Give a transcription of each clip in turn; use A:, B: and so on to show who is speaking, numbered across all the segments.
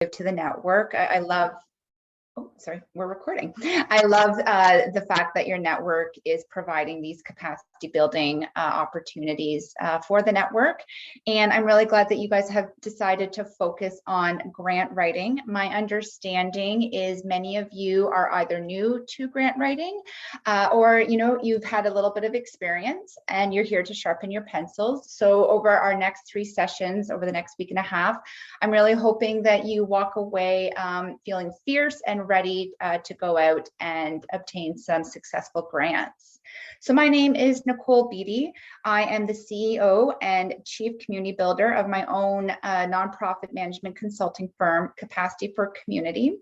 A: to the network. I love, oh, sorry, we're recording. I love the fact that your network is providing these capacity building opportunities for the network. And I'm really glad that you guys have decided to focus on grant writing. My understanding is many of you are either new to grant writing or you've had a little bit of experience and you're here to sharpen your pencils. So over our next 3 sessions over the next week and a half, I'm really hoping that you walk away feeling fierce and ready to go out and obtain some successful grants. So my name is Nicole Beatty. I am the CEO and Chief Community Builder of my own nonprofit management consulting firm, Capacity for Community.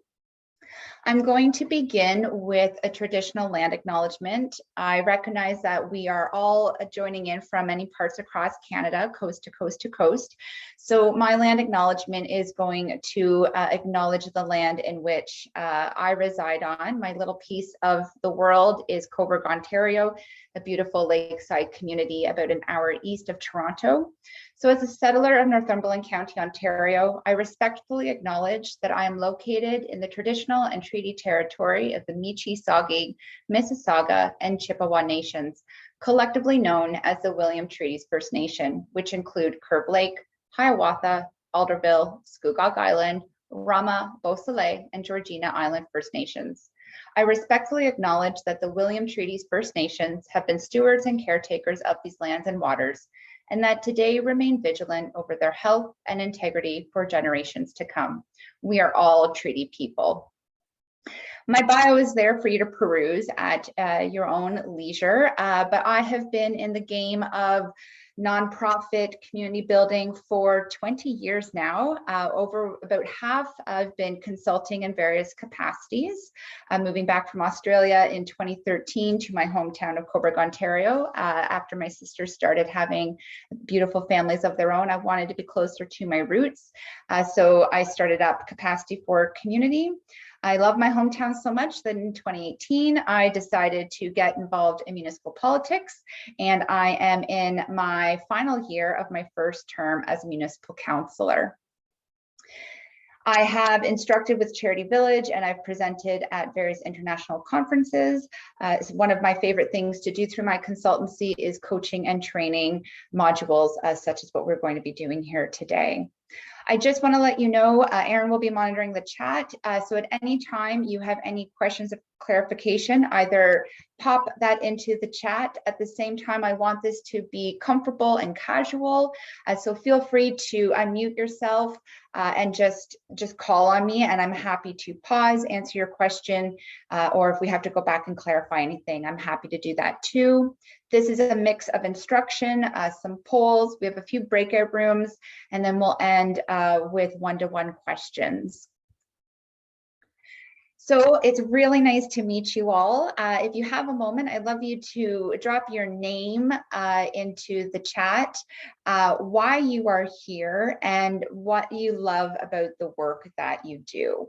A: I'm going to begin with a traditional land acknowledgement. I recognize that we are all joining in from many parts across Canada, coast to coast to coast. So my land acknowledgement is going to acknowledge the land in which I reside on. My little piece of the world is Cobourg, Ontario, a beautiful lakeside community about an hour east of Toronto. So as a settler of Northumberland County, Ontario, I respectfully acknowledge that I am located in the traditional and treaty territory of the Michi-Saagiig, Mississauga, and Chippewa nations, collectively known as the William Treaties First Nation, which include Curve Lake, Hiawatha, Alderville, Scugog Island, Rama, Beausoleil, and Georgina Island First Nations. I respectfully acknowledge that the William Treaties First Nations have been stewards and caretakers of these lands and waters, and that today remain vigilant over their health and integrity for generations to come. We are all treaty people. My bio is there for you to peruse at your own leisure, but I have been in the game of nonprofit community building for 20 years now. Over about half, I've been consulting in various capacities. Moving back from Australia in 2013 to my hometown of Cobourg, Ontario. After my sisters started having beautiful families of their own, I wanted to be closer to my roots. So I started up Capacity for Community. I love my hometown so much that in 2018, I decided to get involved in municipal politics, and I am in my final year of my first term as a municipal councillor. I have instructed with Charity Village and I've presented at various international conferences. One of my favorite things to do through my consultancy is coaching and training modules such as what we're going to be doing here today. I just want to let you know, Aaron will be monitoring the chat. So at any time you have any questions of clarification, either pop that into the chat. At the same time, I want this to be comfortable and casual. So feel free to unmute yourself and just call on me, and I'm happy to pause, answer your question, or if we have to go back and clarify anything, I'm happy to do that too. This is a mix of instruction, some polls, we have a few breakout rooms, and then we'll end with one-to-one questions. So it's really nice to meet you all. If you have a moment, I'd love you to drop your name into the chat, why you are here, and what you love about the work that you do.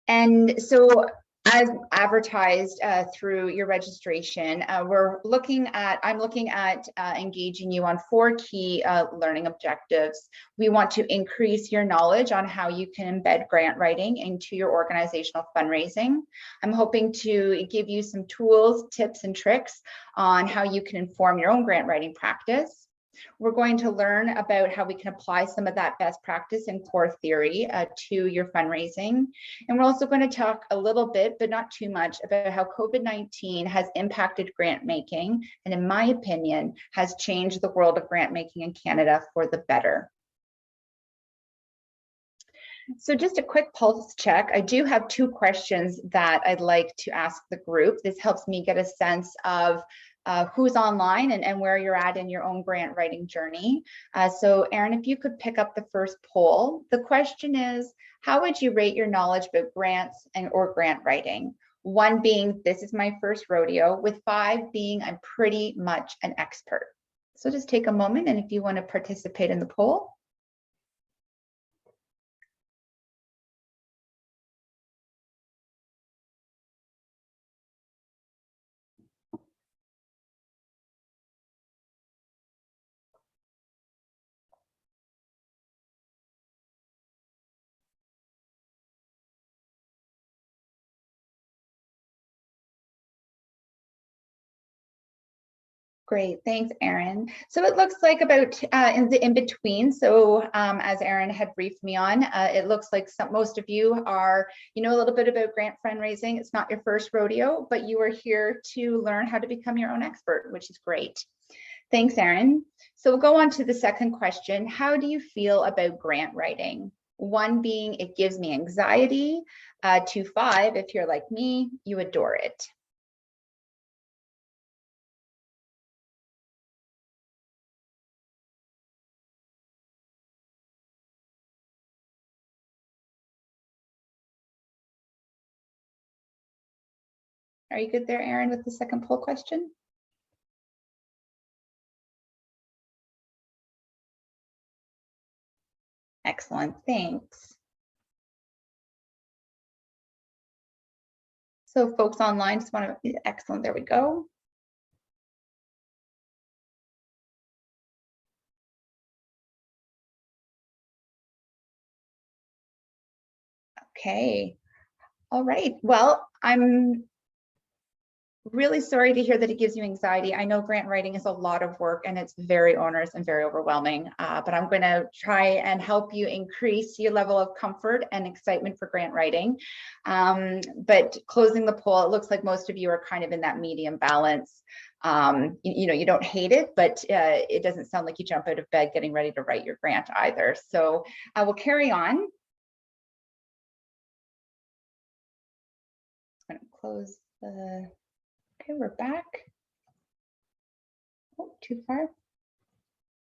A: And so, as advertised through your registration, I'm looking at engaging you on 4 key learning objectives. We want to increase your knowledge on how you can embed grant writing into your organizational fundraising. I'm hoping to give you some tools, tips, and tricks on how you can inform your own grant writing practice. We're going to learn about how we can apply some of that best practice and core theory to your fundraising. And we're also going to talk a little bit, but not too much, about how COVID-19 has impacted grant making, and in my opinion, has changed the world of grant making in Canada for the better. So just a quick pulse check. I do have 2 questions that I'd like to ask the group. This helps me get a sense of who's online and where you're at in your own grant writing journey. So Aaron, if you could pick up the first poll. The question is, how would you rate your knowledge about grants or grant writing? 1 being, this is my first rodeo, with 5 being, I'm pretty much an expert. So just take a moment, and if you want to participate in the poll. Great, thanks, Erin. So it looks like about in the in-between. So as Erin had briefed me on, it looks like most of you are, you know, a little bit about grant fundraising. It's not your first rodeo, but you are here to learn how to become your own expert, which is great. Thanks, Erin. So we'll go on to the second question. How do you feel about grant writing? 1 being, it gives me anxiety. 2, 5, if you're like me, you adore it. Are you good there, Erin, with the second poll question? Excellent, thanks. So folks online just want to, excellent, there we go. Okay, all right. Well, I'm really sorry to hear that it gives you anxiety. I know grant writing is a lot of work and it's very onerous and very overwhelming, but I'm going to try and help you increase your level of comfort and excitement for grant writing. But closing the poll, it looks like most of you are kind of in that medium balance. You know, you don't hate it, but it doesn't sound like you jump out of bed getting ready to write your grant either. So I will carry on. I'm going to close the, okay, we're back. Oh, too far.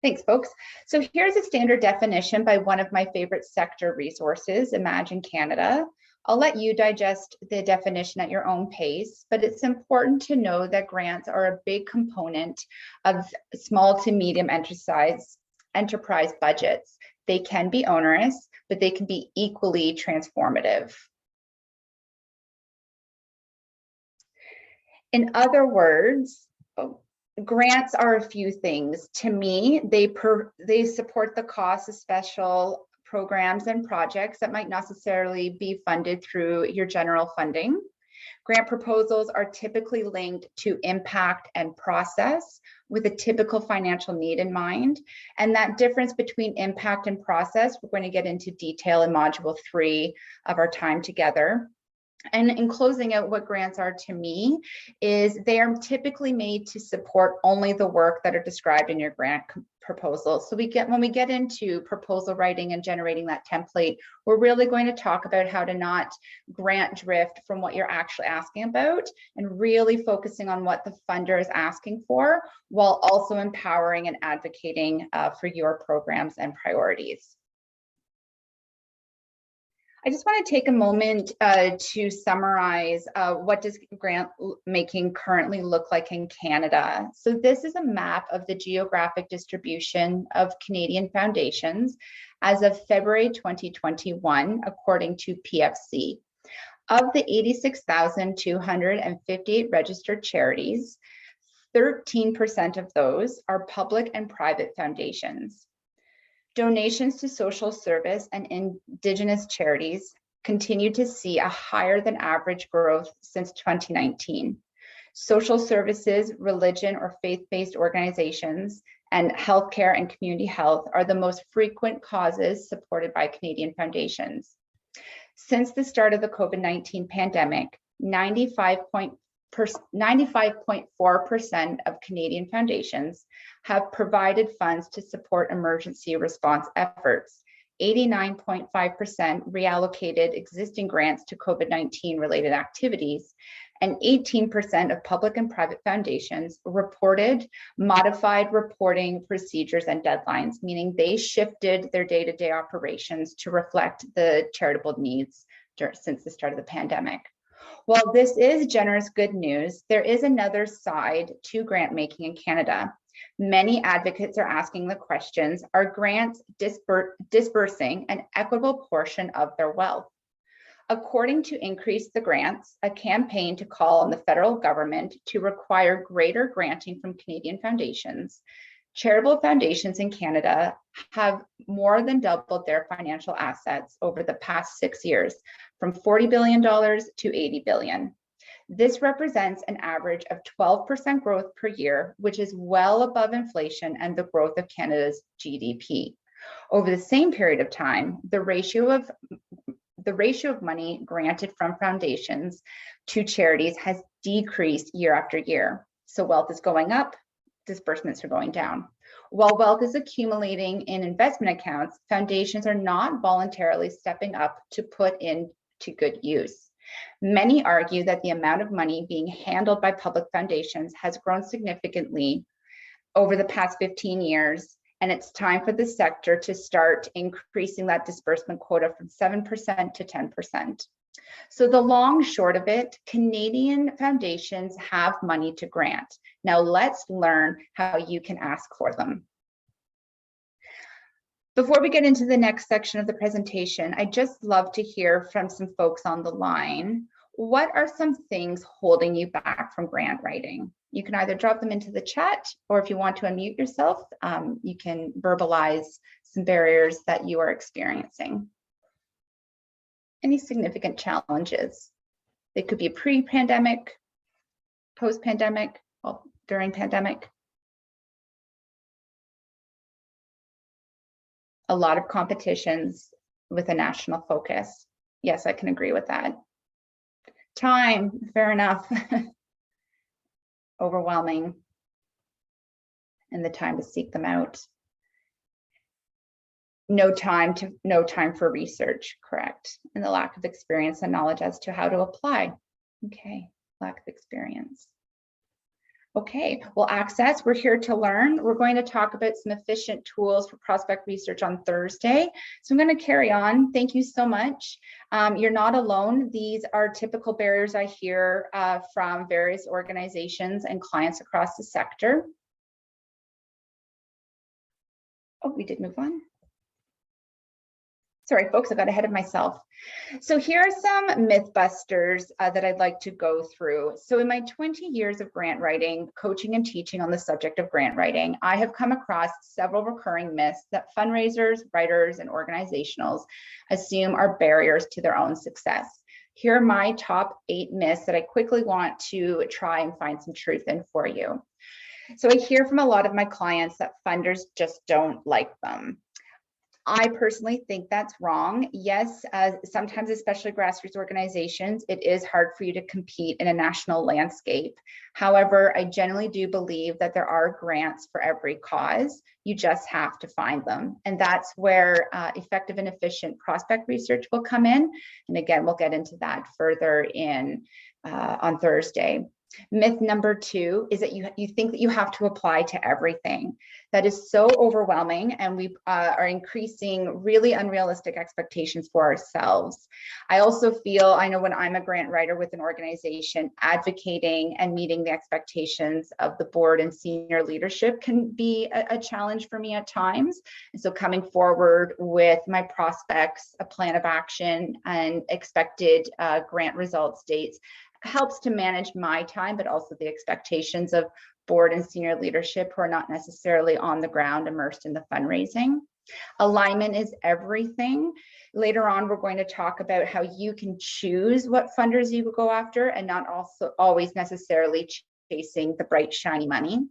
A: Thanks, folks. So here's a standard definition by one of my favorite sector resources, Imagine Canada. I'll let you digest the definition at your own pace, but it's important to know that grants are a big component of small to medium enterprise budgets. They can be onerous, but they can be equally transformative. In other words, grants are a few things. To me, they support the cost of special programs and projects that might not necessarily be funded through your general funding. Grant proposals are typically linked to impact and process with a typical financial need in mind. And that difference between impact and process, we're going to get into detail in module 3 of our time together. And in closing out, what grants are to me is they are typically made to support only the work that are described in your grant proposal. So when we get into proposal writing and generating that template, we're really going to talk about how to not grant drift from what you're actually asking about and really focusing on what the funder is asking for, while also empowering and advocating for your programs and priorities. I just want to take a moment to summarize what does grant making currently look like in Canada. So this is a map of the geographic distribution of Canadian foundations as of February 2021, according to PFC. Of the 86,258 registered charities, 13% of those are public and private foundations. Donations to social service and Indigenous charities continue to see a higher than average growth since 2019. Social services, religion or faith-based organizations, and healthcare and community health are the most frequent causes supported by Canadian foundations. Since the start of the COVID-19 pandemic, 95.4% of Canadian foundations have provided funds to support emergency response efforts. 89.5% reallocated existing grants to COVID-19 related activities, and 18% of public and private foundations reported modified reporting procedures and deadlines, meaning they shifted their day-to-day operations to reflect the charitable needs since the start of the pandemic. While this is generous good news, there is another side to grant making in Canada. Many advocates are asking the questions, are grants dispersing an equitable portion of their wealth? According to Increase the Grants, a campaign to call on the federal government to require greater granting from Canadian foundations, charitable foundations in Canada have more than doubled their financial assets over the past 6 years, from $40 billion to $80 billion. This represents an average of 12% growth per year, which is well above inflation and the growth of Canada's GDP. Over the same period of time, the ratio of money granted from foundations to charities has decreased year after year. So wealth is going up, disbursements are going down. While wealth is accumulating in investment accounts, foundations are not voluntarily stepping up to put into good use. Many argue that the amount of money being handled by public foundations has grown significantly over the past 15 years, and it's time for the sector to start increasing that disbursement quota from 7% to 10%. So the long short of it, Canadian foundations have money to grant. Now let's learn how you can ask for them. Before we get into the next section of the presentation, I'd just love to hear from some folks on the line. What are some things holding you back from grant writing? You can either drop them into the chat, or if you want to unmute yourself, you can verbalize some barriers that you are experiencing. Any significant challenges? They could be pre-pandemic, post-pandemic, well, during pandemic. A lot of competitions with a national focus. Yes, I can agree with that. Time, fair enough. Overwhelming. And the time to seek them out. No time for research, correct. And the lack of experience and knowledge as to how to apply. Okay, lack of experience. Okay, well, access, we're here to learn. We're going to talk about some efficient tools for prospect research on Thursday. So I'm going to carry on. Thank you so much. You're not alone. These are typical barriers I hear from various organizations and clients across the sector. Oh, we did move on. Sorry, folks, I got ahead of myself. So here are some myth busters that I'd like to go through. So in my 20 years of grant writing, coaching and teaching on the subject of grant writing, I have come across several recurring myths that fundraisers, writers, and organizationals assume are barriers to their own success. Here are my top 8 myths that I quickly want to try and find some truth in for you. So I hear from a lot of my clients that funders just don't like them. I personally think that's wrong. Yes, sometimes, especially grassroots organizations, it is hard for you to compete in a national landscape. However, I generally do believe that there are grants for every cause. You just have to find them. And that's where effective and efficient prospect research will come in. And again, we'll get into that further on Thursday. Myth number 2 is that you think that you have to apply to everything. That is so overwhelming, and we are increasing really unrealistic expectations for ourselves. I also feel, I know when I'm a grant writer with an organization, advocating and meeting the expectations of the board and senior leadership can be a challenge for me at times. And so coming forward with my prospects, a plan of action, and expected grant results dates helps to manage my time, but also the expectations of board and senior leadership who are not necessarily on the ground immersed in the fundraising. Alignment is everything. Later on, we're going to talk about how you can choose what funders you will go after and not also always necessarily chasing the bright, shiny money.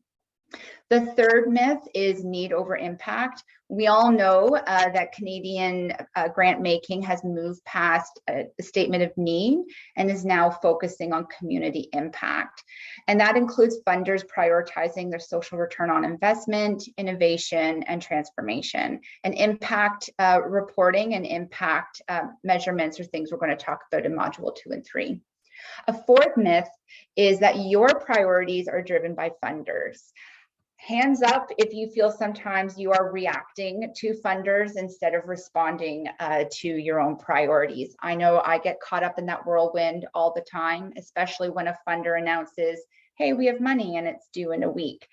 A: The third myth is need over impact. We all know that Canadian grant making has moved past a statement of need and is now focusing on community impact. And that includes funders prioritizing their social return on investment, innovation, and transformation. And impact reporting and impact measurements are things we're going to talk about in module 2 and 3. A fourth myth is that your priorities are driven by funders. Hands up if you feel sometimes you are reacting to funders instead of responding to your own priorities. I know I get caught up in that whirlwind all the time, especially when a funder announces, hey, we have money and it's due in a week.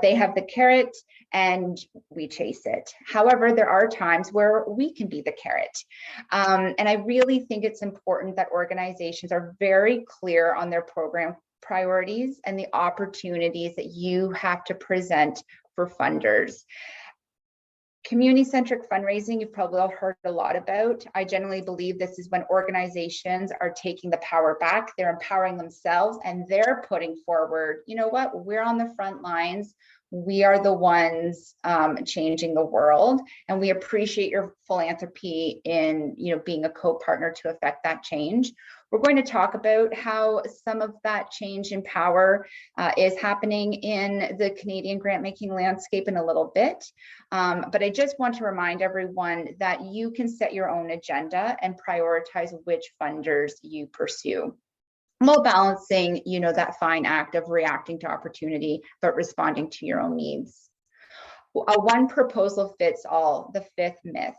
A: They have the carrot and we chase it. However, there are times where we can be the carrot. And I really think it's important that organizations are very clear on their program priorities and the opportunities that you have to present for funders. Community-centric fundraising, you've probably all heard a lot about. I generally believe this is when organizations are taking the power back, they're empowering themselves, and they're putting forward, you know what, we're on the front lines. We are the ones changing the world, and we appreciate your philanthropy in, being a co-partner to affect that change. We're going to talk about how some of that change in power is happening in the Canadian grant-making landscape in a little bit. But I just want to remind everyone that you can set your own agenda and prioritize which funders you pursue, while balancing, that fine act of reacting to opportunity, but responding to your own needs. One proposal fits all, the fifth myth.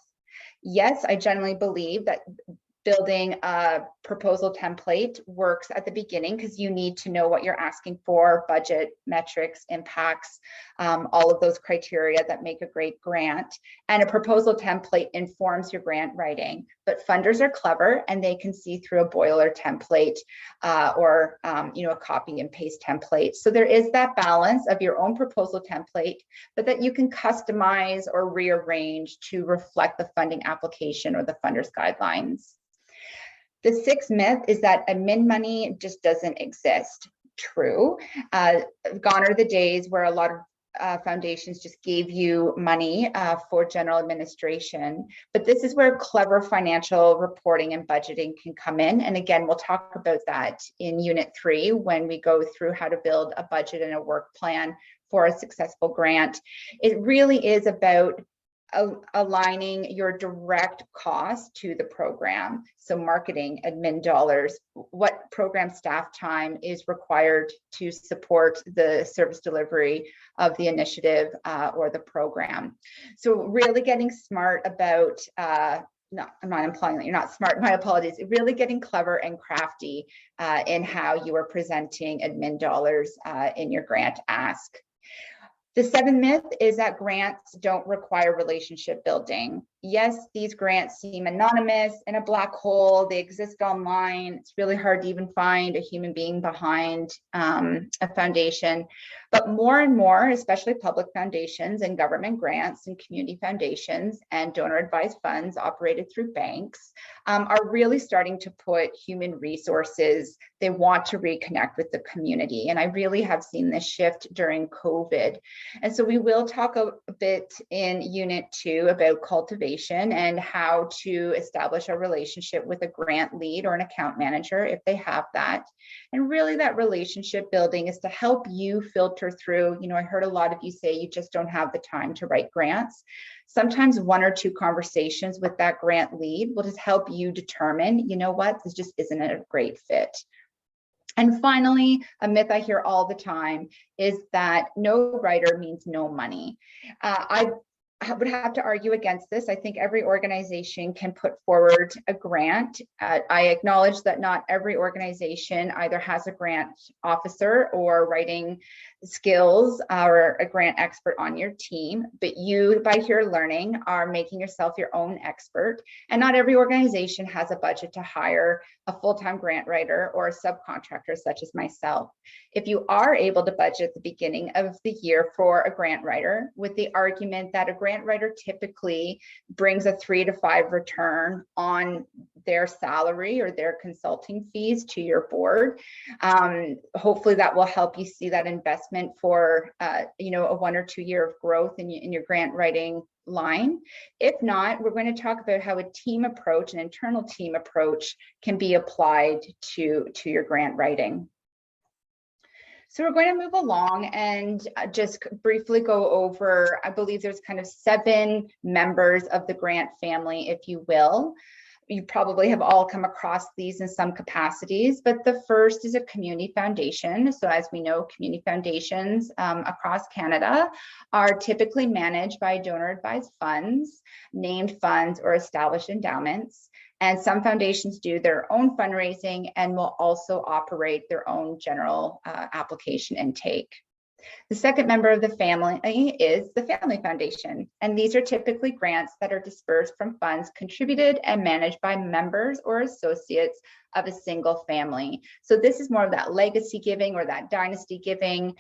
A: Yes, I generally believe that building a proposal template works at the beginning, because you need to know what you're asking for, budget, metrics, impacts, all of those criteria that make a great grant. And a proposal template informs your grant writing. But funders are clever, and they can see through a boiler template or a copy and paste template. So there is that balance of your own proposal template, but that you can customize or rearrange to reflect the funding application or the funder's guidelines. The sixth myth is that admin money just doesn't exist. True. Gone are the days where a lot of foundations just gave you money for general administration. But this is where clever financial reporting and budgeting can come in. And again, we'll talk about that in Unit 3 when we go through how to build a budget and a work plan for a successful grant. It really is about aligning your direct cost to the program. So marketing, admin dollars, what program staff time is required to support the service delivery of the initiative or the program. So really getting smart about, no, I'm not implying that you're not smart, my apologies, really getting clever and crafty in how you are presenting admin dollars in your grant ask. The seventh myth is that grants don't require relationship building. Yes, these grants seem anonymous in a black hole. They exist online. It's really hard to even find a human being behind a foundation. But more and more, especially public foundations and government grants and community foundations and donor advised funds operated through banks are really starting to put human resources. They want to reconnect with the community. And I really have seen this shift during COVID. And so we will talk a bit in Unit 2 about cultivation and how to establish a relationship with a grant lead or an account manager if they have that. And really that relationship building is to help you filter through, I heard a lot of you say you just don't have the time to write grants. Sometimes one or two conversations with that grant lead will just help you determine, what, this just isn't a great fit. And finally, a myth I hear all the time is that no writer means no money. I would have to argue against this. I think every organization can put forward a grant. I acknowledge that not every organization either has a grant officer or writing skills or a grant expert on your team, but you, by your learning, are making yourself your own expert. And not every organization has a budget to hire a full-time grant writer or a subcontractor such as myself. If you are able to budget at the beginning of the year for a grant writer, with the argument that a grant writer typically brings a 3 to 5 return on their salary or their consulting fees to your board, hopefully that will help you see that investment for a 1 or 2 year of growth in your grant writing line. If not, we're going to talk about how a team approach, an internal team approach, can be applied to your grant writing. So we're going to move along and just briefly go over, I believe there's kind of 7 members of the grant family, if you will. You probably have all come across these in some capacities, but the first is a community foundation. So as we know, community foundations across Canada are typically managed by donor advised funds, named funds, or established endowments. And some foundations do their own fundraising and will also operate their own general application intake. The second member of the family is the Family Foundation, and these are typically grants that are dispersed from funds contributed and managed by members or associates of a single family. So this is more of that legacy giving or that dynasty giving,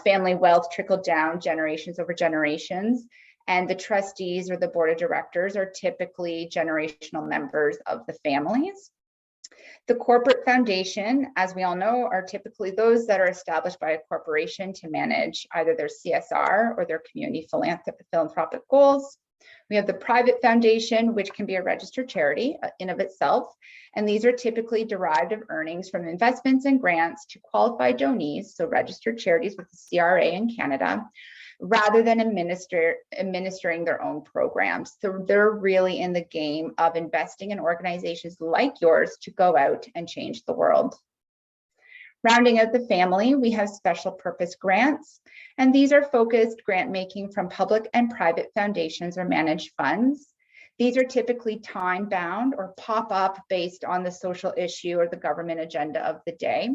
A: family wealth trickled down generations over generations. and the trustees or the board of directors are typically generational members of the families. The corporate foundation, as we all know, are typically those that are established by a corporation to manage either their CSR or their community philanthropic goals. We have the private foundation, which can be a registered charity in of itself. And these are typically derived of earnings from investments and grants to qualified donees, so registered charities with the CRA in Canada, rather than administering their own programs. So they're really in the game of investing in organizations like yours to go out and change the world. Rounding out the family, we have special purpose grants, and these are focused grant making from public and private foundations or managed funds. These are typically time bound or pop up based on the social issue or the government agenda of the day.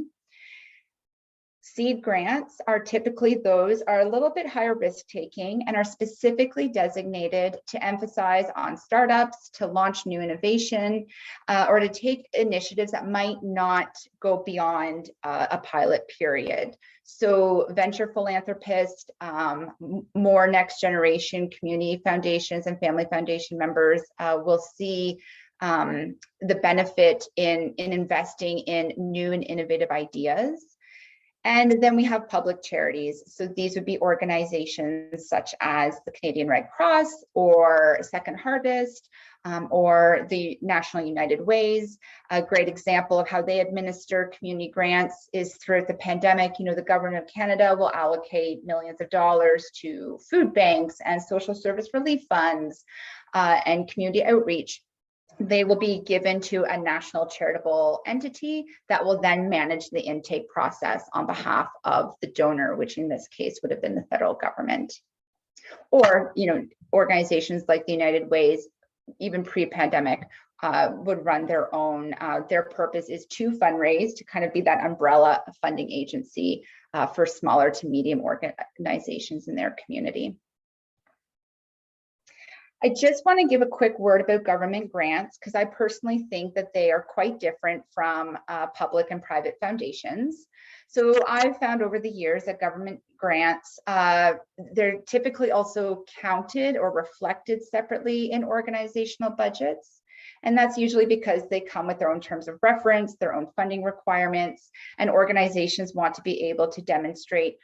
A: Seed grants are typically are a little bit higher risk taking and are specifically designated to emphasize on startups, to launch new innovation, or to take initiatives that might not go beyond a pilot period. So venture philanthropists, more next generation community foundations and family foundation members will see the benefit in investing in new and innovative ideas. And then we have public charities. So these would be organizations such as the Canadian Red Cross or Second Harvest or the National United Ways. A great example of how they administer community grants is throughout the pandemic. You know, the government of Canada will allocate millions of dollars to food banks and social service relief funds and community outreach. They will be given to a national charitable entity that will then manage the intake process on behalf of the donor, which in this case would have been the federal government. Or, you know, organizations like the United Ways, even pre-pandemic, would run their own. Their purpose is to fundraise, to kind of be that umbrella funding agency for smaller to medium organizations in their community. I just want to give a quick word about government grants, because I personally think that they are quite different from public and private foundations. So I've found over the years that government grants, they're typically also counted or reflected separately in organizational budgets. And that's usually because they come with their own terms of reference, their own funding requirements, and organizations want to be able to demonstrate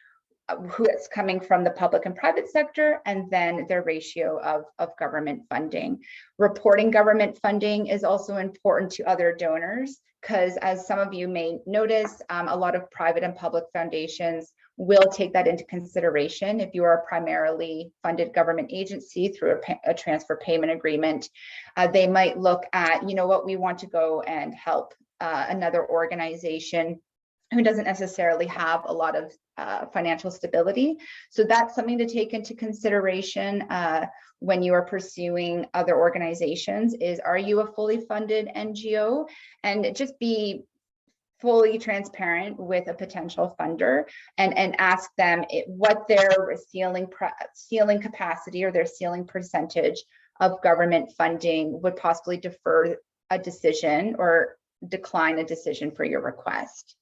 A: who it's coming from the public and private sector, and then their ratio of government funding. Reporting government funding is also important to other donors, because as some of you may notice, a lot of private and public foundations will take that into consideration. If you are a primarily funded government agency through a transfer payment agreement, they might look at, you know what, we want to go and help another organization who doesn't necessarily have a lot of financial stability. So that's something to take into consideration when you are pursuing other organizations is, are you a fully funded NGO? And just be fully transparent with a potential funder and ask them what their ceiling capacity or their ceiling percentage of government funding would possibly defer a decision or decline a decision for your request.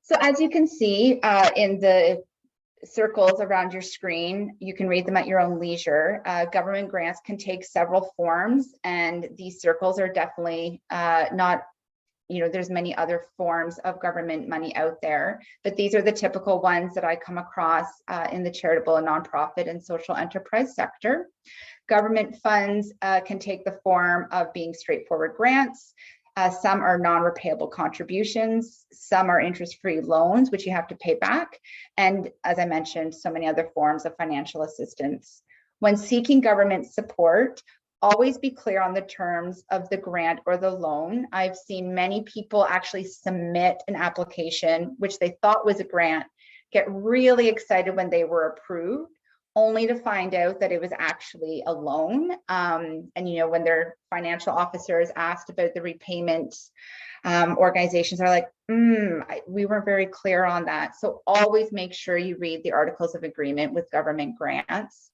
A: So as you can see in the circles around your screen, you can read them at your own leisure. Government grants can take several forms, and these circles are definitely not, you know, there's many other forms of government money out there, but these are the typical ones that I come across in the charitable and nonprofit and social enterprise sector. Government funds can take the form of being straightforward grants. Some are non-repayable contributions, some are interest-free loans, which you have to pay back. And as I mentioned, so many other forms of financial assistance. When seeking government support, always be clear on the terms of the grant or the loan. I've seen many people actually submit an application, which they thought was a grant, get really excited when they were approved, only to find out that it was actually a loan. And you know, when their financial officer is asked about the repayment, organizations are like, we weren't very clear on that. So always make sure you read the articles of agreement with government grants.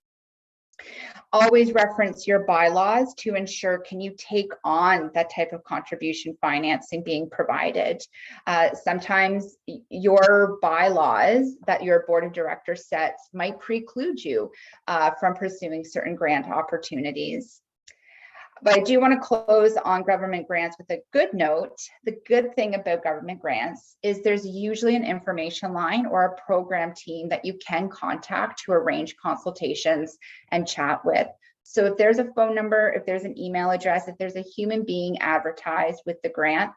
A: Always reference your bylaws to ensure, can you take on that type of contribution financing being provided? Sometimes your bylaws that your board of directors sets might preclude you from pursuing certain grant opportunities. But I do want to close on government grants with a good note. The good thing about government grants is there's usually an information line or a program team that you can contact to arrange consultations and chat with. So if there's a phone number, if there's an email address, if there's a human being advertised with the grant,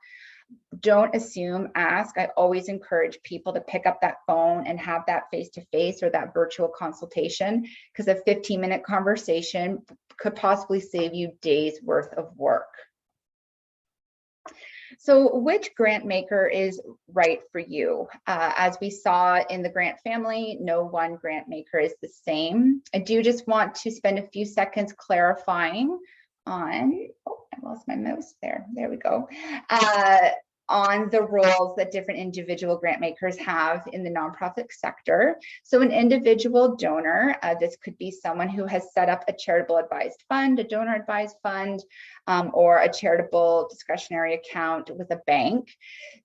A: don't assume, ask. I always encourage people to pick up that phone and have that face-to-face or that virtual consultation, because a 15-minute conversation could possibly save you days worth of work. So which grant maker is right for you? As we saw in the grant family, no one grant maker is the same. I do just want to spend a few seconds clarifying on, oh, I lost my mouse there. There we go. On the roles that different individual grant makers have in the nonprofit sector. So an individual donor, this could be someone who has set up a charitable advised fund, a donor advised fund, or a charitable discretionary account with a bank.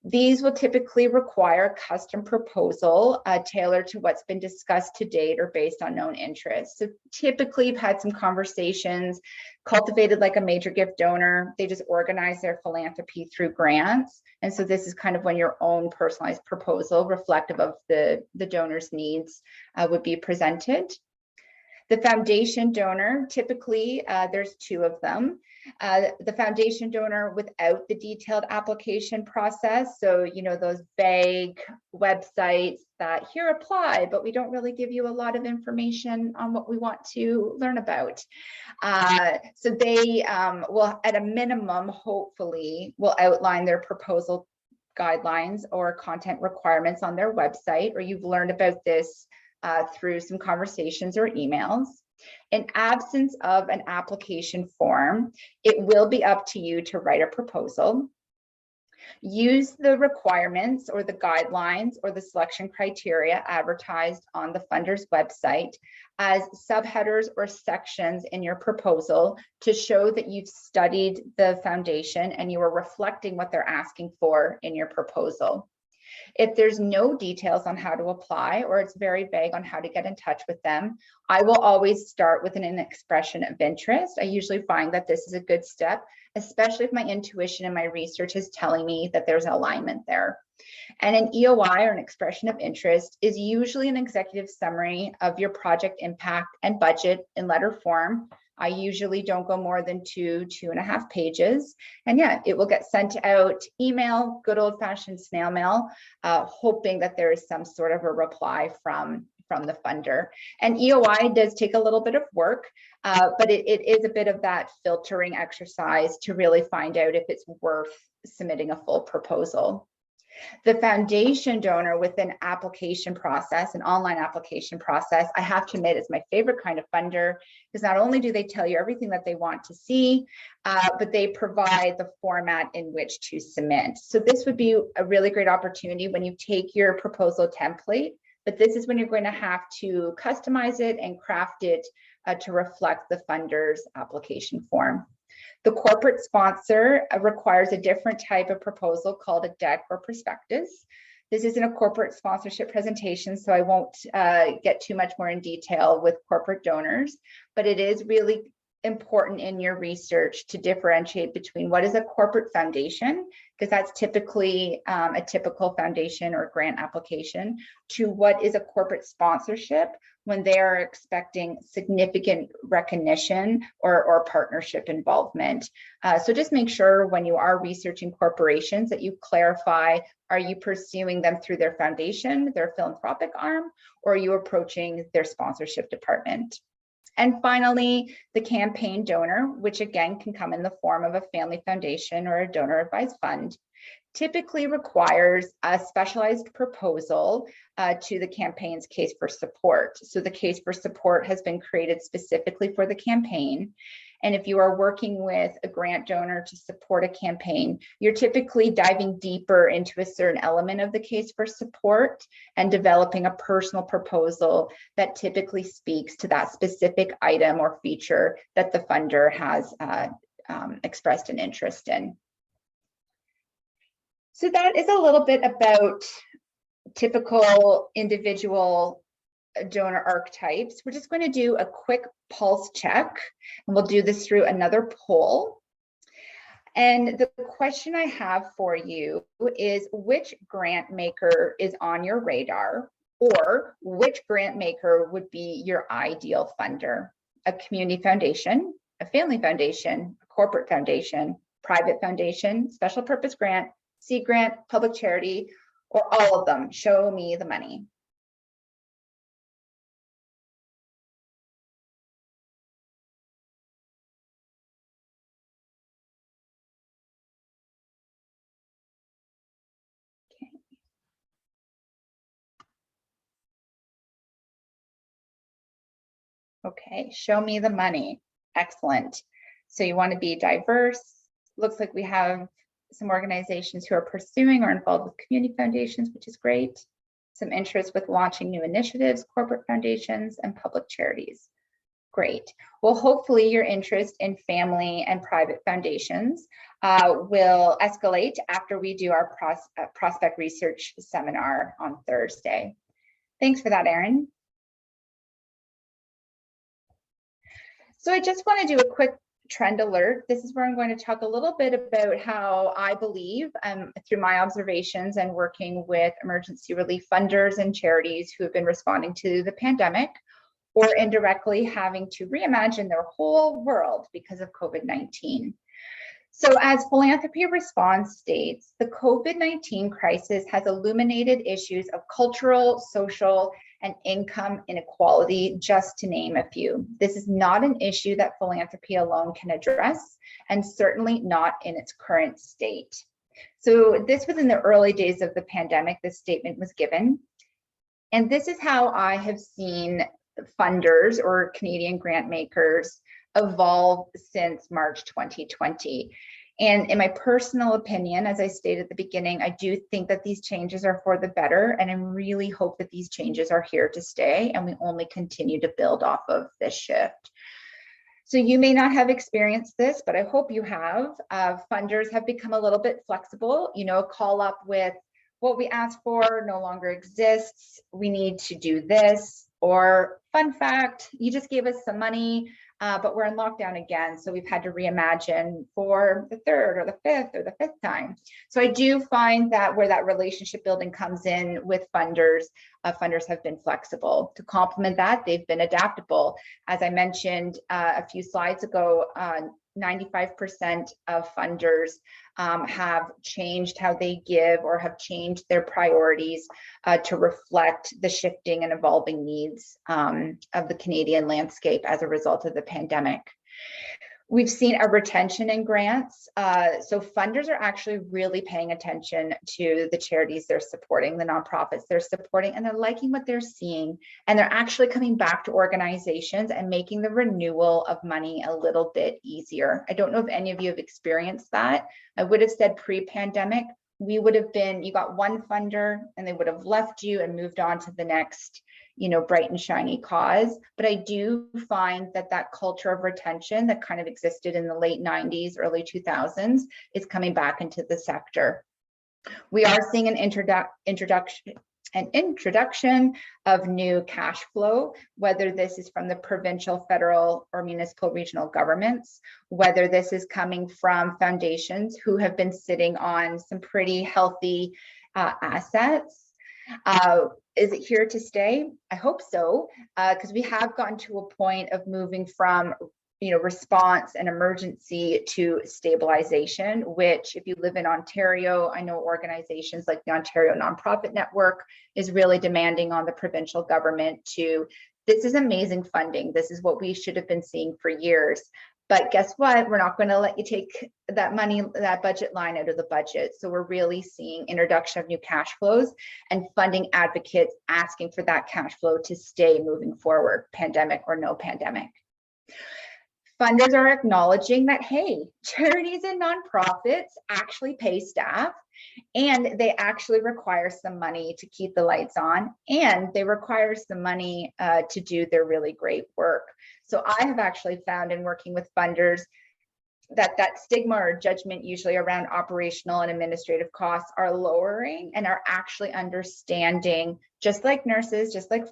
A: These will typically require a custom proposal tailored to what's been discussed to date or based on known interests. So typically you've had some conversations, cultivated like a major gift donor. They just organize their philanthropy through grants. And so this is kind of when your own personalized proposal reflective of the donor's needs would be presented. The foundation donor, typically there's two of them. The foundation donor without the detailed application process. So, you know, those vague websites that here apply, but we don't really give you a lot of information on what we want to learn about. So they will, at a minimum, hopefully, will outline their proposal guidelines or content requirements on their website, or you've learned about this through some conversations or emails. In absence of an application form, it will be up to you to write a proposal. Use the requirements or the guidelines or the selection criteria advertised on the funder's website as subheaders or sections in your proposal to show that you've studied the foundation and you are reflecting what they're asking for in your proposal. If there's no details on how to apply, or it's very vague on how to get in touch with them, I will always start with an expression of interest. I usually find that this is a good step, especially if my intuition and my research is telling me that there's an alignment there. And an EOI, or an expression of interest, is usually an executive summary of your project impact and budget in letter form. I usually don't go more than 2.5 pages. And yeah, it will get sent out email, good old fashioned snail mail, hoping that there is some sort of a reply from the funder. And EOI does take a little bit of work, but it is a bit of that filtering exercise to really find out if it's worth submitting a full proposal. The foundation donor with an application process, an online application process, I have to admit is my favorite kind of funder, because not only do they tell you everything that they want to see, but they provide the format in which to submit. So this would be a really great opportunity when you take your proposal template, but this is when you're going to have to customize it and craft it to reflect the funder's application form. The corporate sponsor requires a different type of proposal called a deck or prospectus. This isn't a corporate sponsorship presentation, so I won't get too much more in detail with corporate donors, but it is really important in your research to differentiate between what is a corporate foundation, because that's typically a typical foundation or grant application, to what is a corporate sponsorship when they are expecting significant recognition or partnership involvement. So just make sure when you are researching corporations that you clarify, are you pursuing them through their foundation, their philanthropic arm, or are you approaching their sponsorship department? And finally, the campaign donor, which again can come in the form of a family foundation or a donor advised fund, typically requires a specialized proposal to the campaign's case for support. So the case for support has been created specifically for the campaign. And if you are working with a grant donor to support a campaign, you're typically diving deeper into a certain element of the case for support and developing a personal proposal that typically speaks to that specific item or feature that the funder has expressed an interest in. So that is a little bit about typical individual donor archetypes. We're just going to do a quick pulse check, and we'll do this through another poll. And the question I have for you is, which grant maker is on your radar, or which grant maker would be your ideal funder? A community foundation, a family foundation, a corporate foundation, private foundation, special purpose grant, seed grant, public charity, or all of them? Show me the money. Okay, show me the money. Excellent. So you want to be diverse. Looks like we have some organizations who are pursuing or involved with community foundations, which is great. Some interest with launching new initiatives, corporate foundations, and public charities. Great. Well, hopefully your interest in family and private foundations will escalate after we do our prospect research seminar on Thursday. Thanks for that, Erin. So I just want to do a quick trend alert. This is where I'm going to talk a little bit about how I believe, through my observations and working with emergency relief funders and charities who have been responding to the pandemic, or indirectly having to reimagine their whole world because of COVID-19. So as Philanthropy Response states, the COVID-19 crisis has illuminated issues of cultural, social, and income inequality, just to name a few. This is not an issue that philanthropy alone can address, and certainly not in its current state. So this was in the early days of the pandemic, this statement was given. And this is how I have seen funders or Canadian grant makers evolve since March 2020. And in my personal opinion, as I stated at the beginning, I do think that these changes are for the better, and I really hope that these changes are here to stay and we only continue to build off of this shift. So you may not have experienced this, but I hope you have. Funders have become a little bit flexible, call up with, what we asked for no longer exists, we need to do this, or fun fact, you just gave us some money, but we're in lockdown again, so we've had to reimagine for the third or the fifth time. So I do find that where that relationship building comes in with funders, funders have been flexible. To complement that, they've been adaptable. As I mentioned a few slides ago, 95% of funders have changed how they give or have changed their priorities to reflect the shifting and evolving needs of the Canadian landscape as a result of the pandemic. We've seen a retention in grants. So funders are actually really paying attention to the charities they're supporting, the nonprofits they're supporting, and they're liking what they're seeing. And they're actually coming back to organizations and making the renewal of money a little bit easier. I don't know if any of you have experienced that. I would have said pre-pandemic, we would have been, you got one funder and they would have left you and moved on to the next, bright and shiny cause. But I do find that that culture of retention that kind of existed in the late 90s, early 2000s is coming back into the sector. We are seeing an introduction of new cash flow, whether this is from the provincial, federal, or municipal regional governments, whether this is coming from foundations who have been sitting on some pretty healthy assets. Is it here to stay? I hope so, because we have gotten to a point of moving from response and emergency to stabilization, which if you live in Ontario, I know organizations like the Ontario Nonprofit Network is really demanding on the provincial government to, this is amazing funding. This is what we should have been seeing for years. But guess what? We're not going to let you take that money, that budget line out of the budget. So we're really seeing introduction of new cash flows and funding advocates asking for that cash flow to stay moving forward, pandemic or no pandemic. Funders are acknowledging that, hey, charities and nonprofits actually pay staff, and they actually require some money to keep the lights on, and they require some money to do their really great work. So I have actually found in working with funders that stigma or judgment usually around operational and administrative costs are lowering, and are actually understanding, just like nurses, just like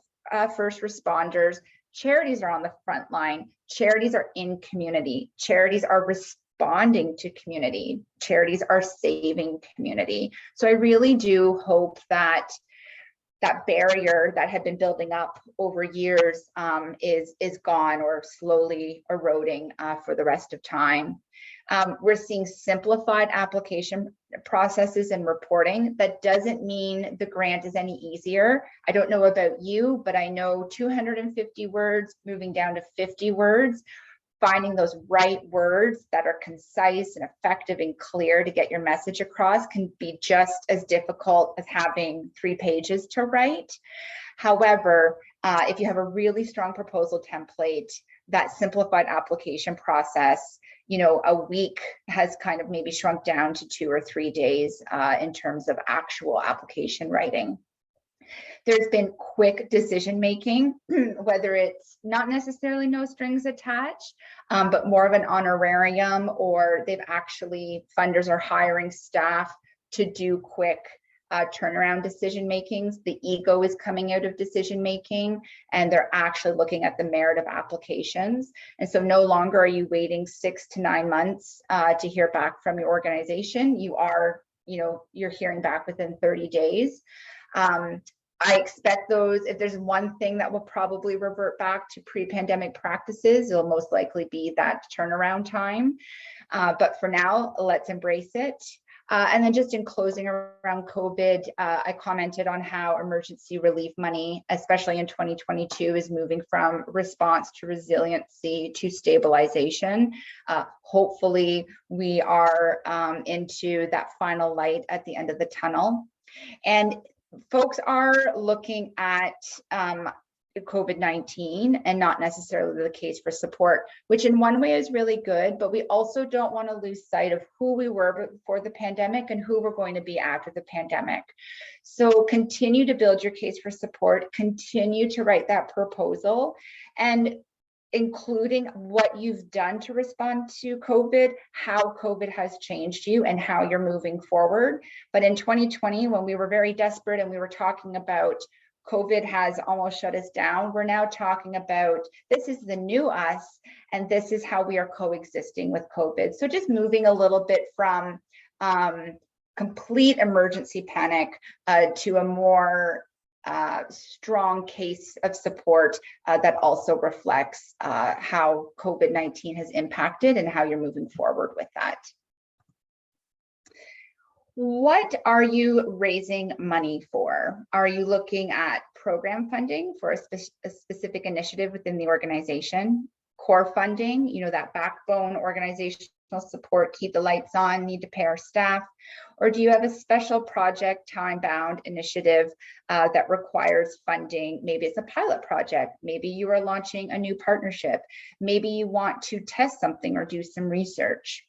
A: first responders, charities are on the front line. Charities are in community. Charities are responding to community. Charities are saving community. So I really do hope that that barrier that had been building up over years is gone or slowly eroding for the rest of time. We're seeing simplified application processes and reporting. That doesn't mean the grant is any easier. I don't know about you, but I know 250 words moving down to 50 words, finding those right words that are concise and effective and clear to get your message across can be just as difficult as having 3 pages to write. However, if you have a really strong proposal template, that simplified application process, a week has kind of maybe shrunk down to 2 or 3 days in terms of actual application writing. There's been quick decision making, whether it's not necessarily no strings attached, but more of an honorarium, or funders are hiring staff to do quick turnaround decision makings. The ego is coming out of decision making, and they're actually looking at the merit of applications. And so no longer are you waiting 6 to 9 months to hear back from your organization. You're hearing back within 30 days. I expect if there's one thing that will probably revert back to pre-pandemic practices, it'll most likely be that turnaround time. But for now, let's embrace it. And then just in closing around COVID, I commented on how emergency relief money, especially in 2022, is moving from response to resiliency to stabilization. Hopefully, we are into that final light at the end of the tunnel. And folks are looking at COVID-19 and not necessarily the case for support, which in one way is really good, but we also don't want to lose sight of who we were before the pandemic and who we're going to be after the pandemic. So continue to build your case for support, continue to write that proposal, and including what you've done to respond to COVID, how COVID has changed you, and how you're moving forward. But in 2020, when we were very desperate and we were talking about COVID has almost shut us down, we're now talking about this is the new us, and this is how we are coexisting with COVID. So just moving a little bit from complete emergency panic to a more strong case of support that also reflects how COVID-19 has impacted and how you're moving forward with that. What are you raising money for? Are you looking at program funding for a specific initiative within the organization? Core funding, that backbone organizational support, keep the lights on, need to pay our staff? Or do you have a special project, time-bound initiative that requires funding? Maybe it's a pilot project. Maybe you are launching a new partnership. Maybe you want to test something or do some research.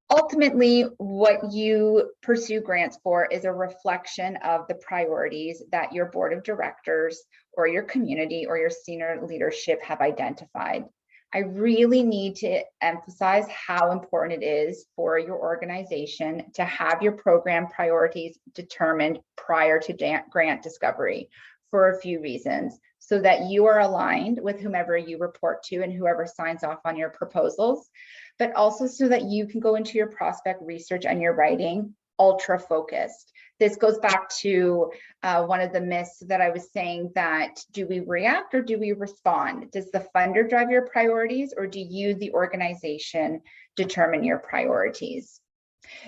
A: Ultimately, what you pursue grants for is a reflection of the priorities that your board of directors or your community or your senior leadership have identified. I really need to emphasize how important it is for your organization to have your program priorities determined prior to grant discovery for a few reasons, so that you are aligned with whomever you report to and whoever signs off on your proposals, but also so that you can go into your prospect research and your writing ultra focused. This goes back to one of the myths that I was saying, that do we react or do we respond? Does the funder drive your priorities, or do you, the organization, determine your priorities?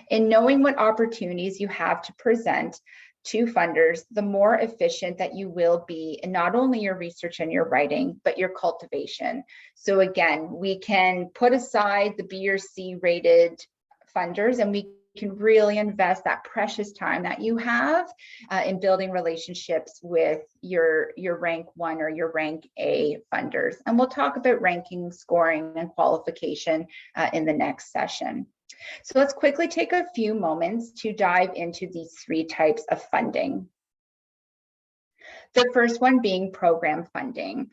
A: In knowing what opportunities you have to present to funders, the more efficient that you will be in not only your research and your writing, but your cultivation. So again, we can put aside the B or C rated funders and we can really invest that precious time that you have in building relationships with your rank 1 or your rank A funders. And we'll talk about ranking, scoring, and qualification in the next session. So let's quickly take a few moments to dive into these 3 types of funding. The first one being program funding.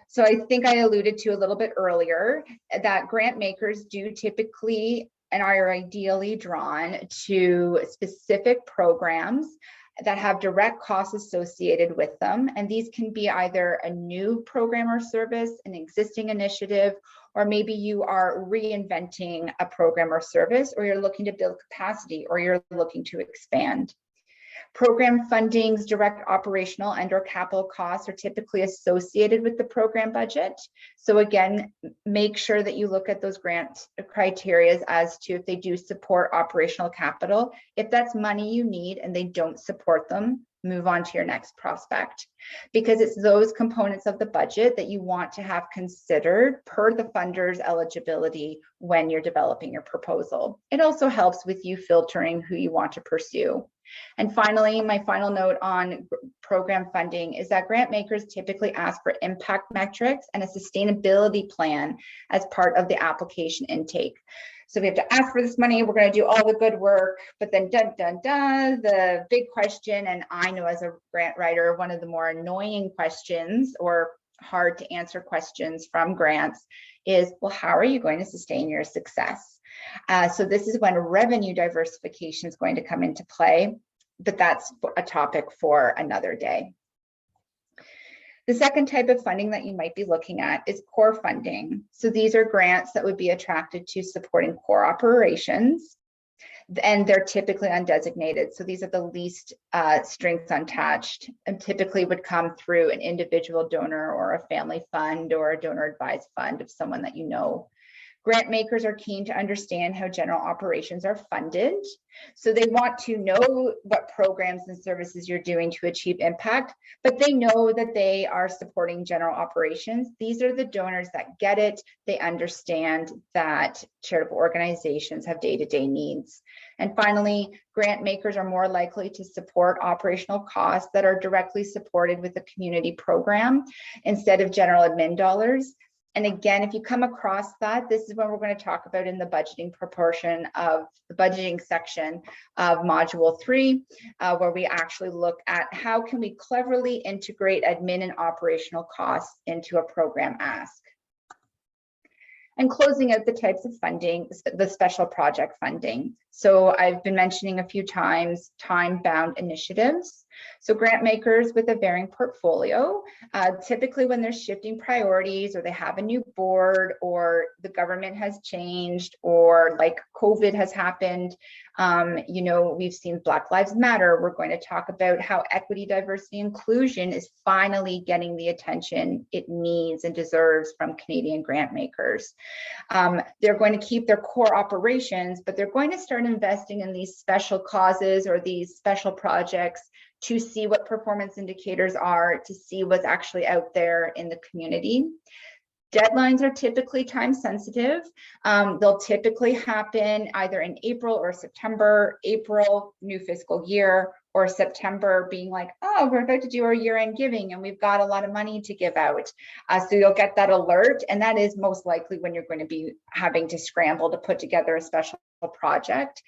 A: So I think I alluded to a little bit earlier that grant makers do typically and are ideally drawn to specific programs that have direct costs associated with them. And these can be either a new program or service, an existing initiative, or maybe you are reinventing a program or service, or you're looking to build capacity, or you're looking to expand. Program funding's direct operational and/or capital costs are typically associated with the program budget. So again, make sure that you look at those grant criteria as to if they do support operational capital. If that's money you need and they don't support them, move on to your next prospect, because it's those components of the budget that you want to have considered per the funder's eligibility when you're developing your proposal. It also helps with you filtering who you want to pursue. And finally, my final note on program funding is that grant makers typically ask for impact metrics and a sustainability plan as part of the application intake. So we have to ask for this money, we're going to do all the good work, but then dun, dun, dun, the big question, and I know as a grant writer, one of the more annoying questions or hard to answer questions from grants is, well, how are you going to sustain your success? So this is when revenue diversification is going to come into play, but that's a topic for another day. The second type of funding that you might be looking at is core funding. So these are grants that would be attracted to supporting core operations, and they're typically undesignated. So these are the least strings untouched, and typically would come through an individual donor or a family fund or a donor advised fund of someone that you know. Grant makers are keen to understand how general operations are funded. So they want to know what programs and services you're doing to achieve impact, but they know that they are supporting general operations. These are the donors that get it. They understand that charitable organizations have day-to-day needs. And finally, grant makers are more likely to support operational costs that are directly supported with a community program instead of general admin dollars. And again, if you come across that, this is what we're going to talk about in the budgeting proportion of the budgeting section of module 3, where we actually look at how can we cleverly integrate admin and operational costs into a program ask. And closing out the types of funding, the special project funding. So I've been mentioning a few times time-bound initiatives. So grant makers with a varying portfolio, typically when they're shifting priorities or they have a new board or the government has changed or like COVID has happened, we've seen Black Lives Matter. We're going to talk about how equity, diversity, inclusion is finally getting the attention it needs and deserves from Canadian grant makers. They're going to keep their core operations, but they're going to start investing in these special causes or these special projects to see what performance indicators are, to see what's actually out there in the community. Deadlines are typically time sensitive. They'll typically happen either in April or September. April, new fiscal year, or September being like, oh, we're about to do our year-end giving and we've got a lot of money to give out. So you'll get that alert, and that is most likely when you're going to be having to scramble to put together a special project.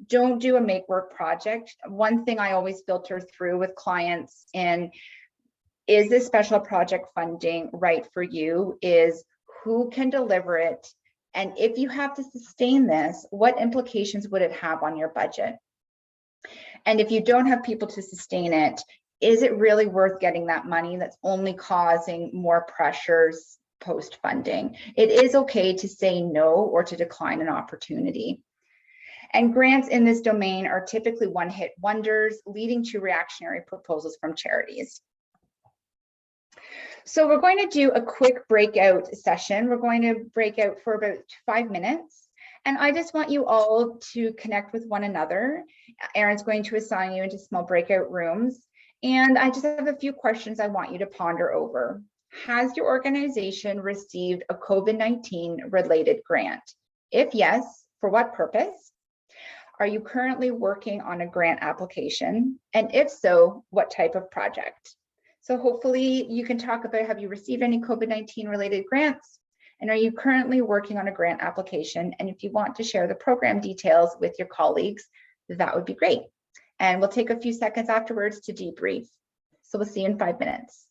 A: Don't do a make work project. One thing I always filter through with clients in is this special project funding right for you is who can deliver it? And if you have to sustain this, what implications would it have on your budget? And if you don't have people to sustain it, is it really worth getting that money that's only causing more pressures post-funding? It is okay to say no or to decline an opportunity. And grants in this domain are typically one-hit wonders, leading to reactionary proposals from charities. So we're going to do a quick breakout session. We're going to break out for about 5 minutes. And I just want you all to connect with one another. Erin's going to assign you into small breakout rooms. And I just have a few questions I want you to ponder over. Has your organization received a COVID-19 related grant? If yes, for what purpose? Are you currently working on a grant application? And if so, what type of project? So hopefully you can talk about, have you received any COVID-19 related grants? And are you currently working on a grant application? And if you want to share the program details with your colleagues, that would be great. And we'll take a few seconds afterwards to debrief. So we'll see you in 5 minutes.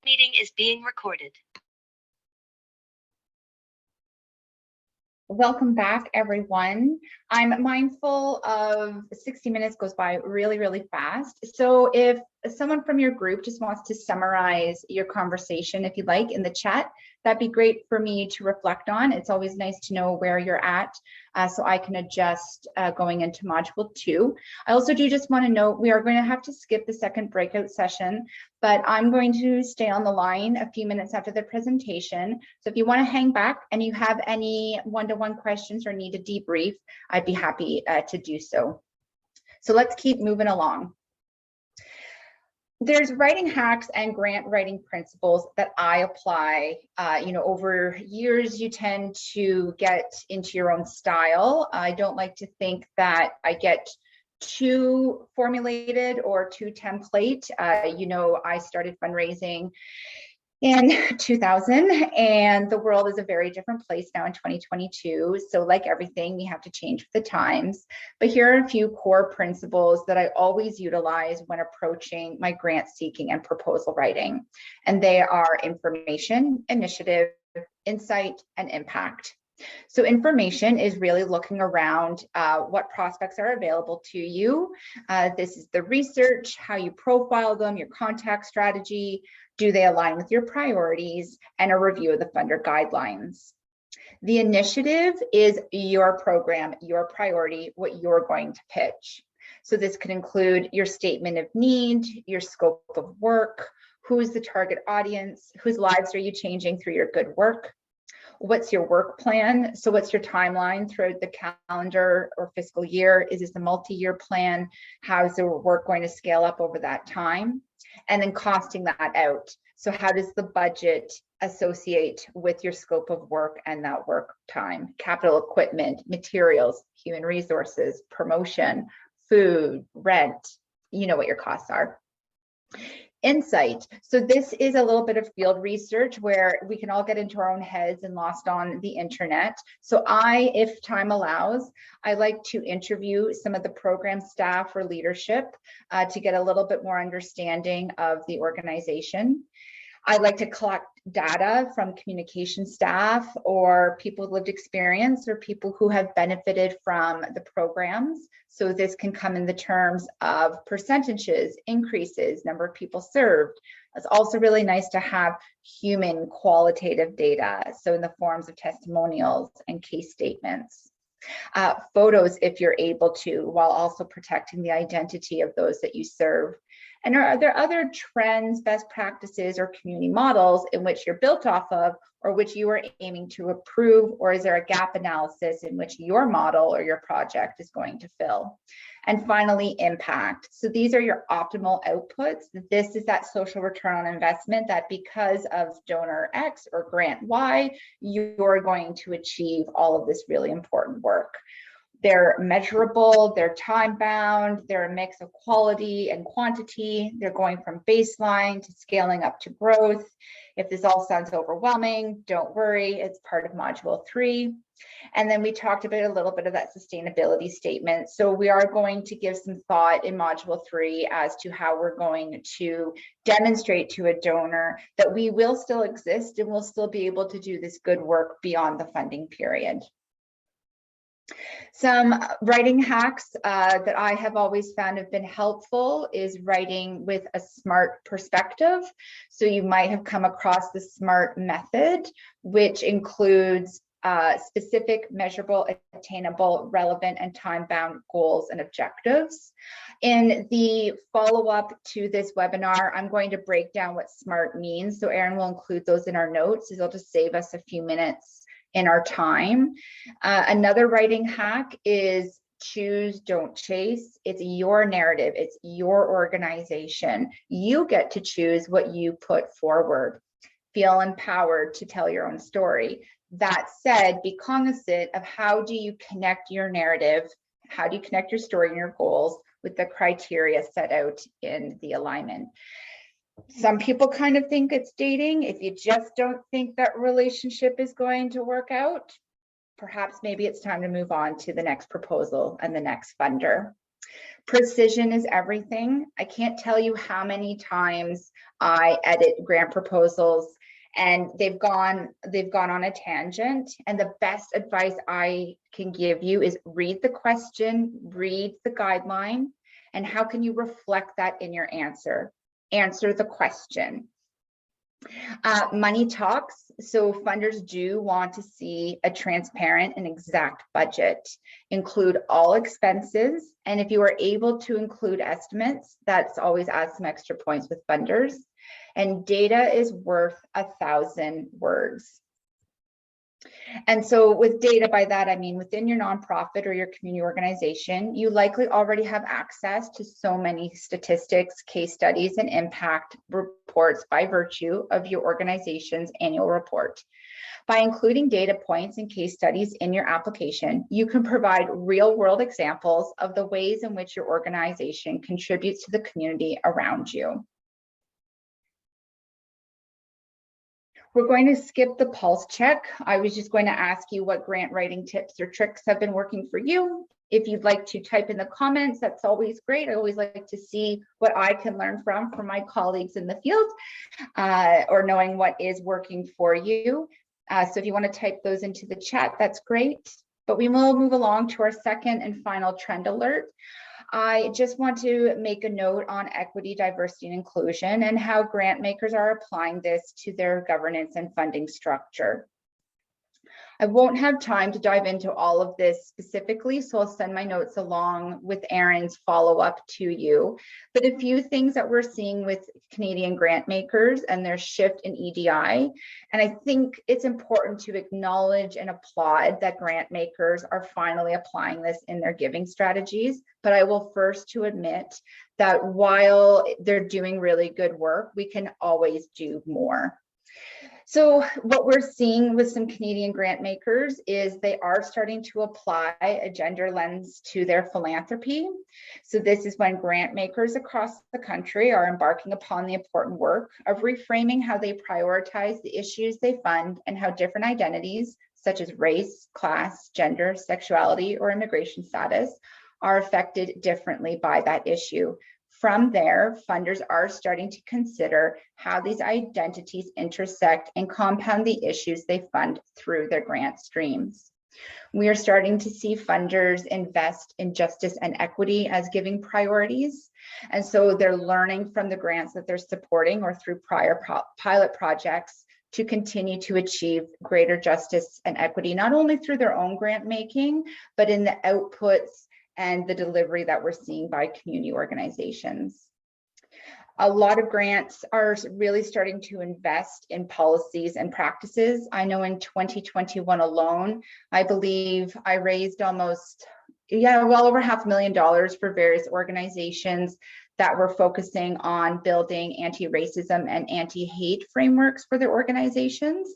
B: Meeting is being recorded.
A: Welcome back, everyone. I'm mindful of 60 minutes goes by really, really fast. So if someone from your group just wants to summarize your conversation, if you'd like, in the chat, that'd be great for me to reflect on. It's always nice to know where you're at, so I can adjust going into module 2. I also do just want to note we are going to have to skip the second breakout session, but I'm going to stay on the line a few minutes after the presentation. So if you want to hang back and you have any one-to-one questions or need a debrief, I'd be happy to do so. So let's keep moving along. There's writing hacks and grant writing principles that I apply. Over years, you tend to get into your own style. I don't like to think that I get too formulated or too template. I started fundraising in 2000, and the world is a very different place now in 2022. So like everything, we have to change with the times. But here are a few core principles that I always utilize when approaching my grant seeking and proposal writing. And they are information, initiative, insight, and impact. So information is really looking around what prospects are available to you. This is the research, how you profile them, your contact strategy, do they align with your priorities, and a review of the funder guidelines. The initiative is your program, your priority, what you're going to pitch. So this could include your statement of need, your scope of work, who is the target audience, whose lives are you changing through your good work. What's your work plan? So what's your timeline throughout the calendar or fiscal year? Is this a multi-year plan? How is the work going to scale up over that time? And then costing that out. So how does the budget associate with your scope of work and that work time? Capital equipment, materials, human resources, promotion, food, rent, you know what your costs are. Insight. So this is a little bit of field research where we can all get into our own heads and lost on the internet. So if time allows, I like to interview some of the program staff or leadership to get a little bit more understanding of the organization. I like to collect data from communication staff or people with lived experience or people who have benefited from the programs. So this can come in the terms of percentages, increases, number of people served. It's also really nice to have human qualitative data, so in the forms of testimonials and case statements. Photos if you're able to, while also protecting the identity of those that you serve. And are there other trends, best practices, or community models in which you're built off of, or which you are aiming to improve, or is there a gap analysis in which your model or your project is going to fill? And finally, impact. So these are your optimal outputs. This is that social return on investment that because of donor X or grant Y, you're going to achieve all of this really important work. They're measurable, they're time bound, they're a mix of quality and quantity. They're going from baseline to scaling up to growth. If this all sounds overwhelming, don't worry, it's part of module 3. And then we talked about a little bit of that sustainability statement. So we are going to give some thought in module 3 as to how we're going to demonstrate to a donor that we will still exist and we'll still be able to do this good work beyond the funding period. Some writing hacks that I have always found have been helpful is writing with a SMART perspective. So you might have come across the SMART method, which includes specific, measurable, attainable, relevant, and time-bound goals and objectives. In the follow-up to this webinar, I'm going to break down what SMART means. So Erin will include those in our notes. It'll just save us a few minutes in our time. Another writing hack is choose, don't chase. It's your narrative. It's your organization. You get to choose what you put forward. Feel empowered to tell your own story. That said, be cognizant of how do you connect your narrative, how do you connect your story and your goals with the criteria set out in the alignment. Some people kind of think it's dating. If you just don't think that relationship is going to work out, perhaps maybe it's time to move on to the next proposal and the next funder. Precision is everything. I can't tell you how many times I edit grant proposals and they've gone on a tangent. And the best advice I can give you is read the question, read the guideline, And how can you reflect that in your answer? Answer the question. Money talks. So funders do want to see a transparent and exact budget. Include all expenses. And if you are able to include estimates, that's always adds some extra points with funders. And data is worth 1,000 words. And so with data, by that, I mean within your nonprofit or your community organization, you likely already have access to so many statistics, case studies, and impact reports by virtue of your organization's annual report. By including data points and case studies in your application, you can provide real-world examples of the ways in which your organization contributes to the community around you. We're going to skip the pulse check. I was just going to ask you what grant writing tips or tricks have been working for you. If you'd like to type in the comments, that's always great. I always like to see what I can learn from my colleagues in the field, or knowing what is working for you. So if you want to type those into the chat, that's great. But we will move along to our second and final trend alert. I just want to make a note on equity, diversity, and inclusion and how grant makers are applying this to their governance and funding structure. I won't have time to dive into all of this specifically, so I'll send my notes along with Erin's follow-up to you. But a few things that we're seeing with Canadian grant makers and their shift in EDI, and I think it's important to acknowledge and applaud that grant makers are finally applying this in their giving strategies. But I will first to admit that while they're doing really good work, we can always do more. So what we're seeing with some Canadian grant makers is they are starting to apply a gender lens to their philanthropy. So this is when grant makers across the country are embarking upon the important work of reframing how they prioritize the issues they fund and how different identities, such as race, class, gender, sexuality, or immigration status, are affected differently by that issue. From there, funders are starting to consider how these identities intersect and compound the issues they fund through their grant streams. We are starting to see funders invest in justice and equity as giving priorities. And so they're learning from the grants that they're supporting or through prior pilot projects to continue to achieve greater justice and equity, not only through their own grant making, but in the outputs and the delivery that we're seeing by community organizations. A lot of grants are really starting to invest in policies and practices. I know in 2021 alone, I believe I raised almost, well over $500,000 for various organizations that were focusing on building anti-racism and anti-hate frameworks for their organizations.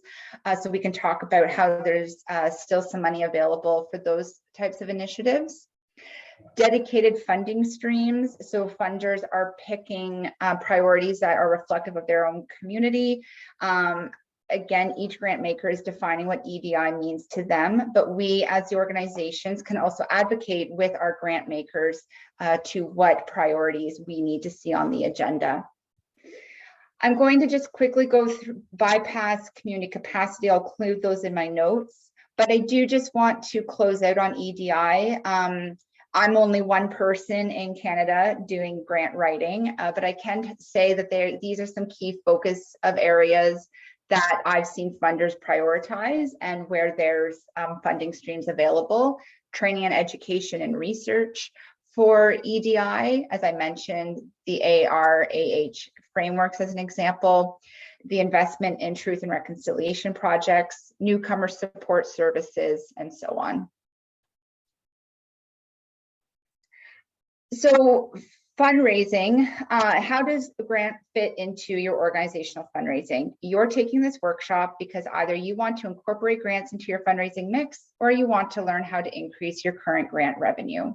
A: So we can talk about how there's still some money available for those types of initiatives. Dedicated funding streams. So funders are picking priorities that are reflective of their own community. Again, each grant maker is defining what EDI means to them, but we as the organizations can also advocate with our grant makers to what priorities we need to see on the agenda. I'm going to just quickly go through, bypass community capacity. I'll include those in my notes, but I do just want to close out on EDI. I'm only one person in Canada doing grant writing, but I can say that these are some key focus of areas that I've seen funders prioritize and where there's funding streams available. Training and education and research for EDI, as I mentioned, the AR/AH frameworks as an example, the investment in truth and reconciliation projects, newcomer support services, and so on. So fundraising, how does the grant fit into your organizational fundraising? You're taking this workshop because either you want to incorporate grants into your fundraising mix or you want to learn how to increase your current grant revenue.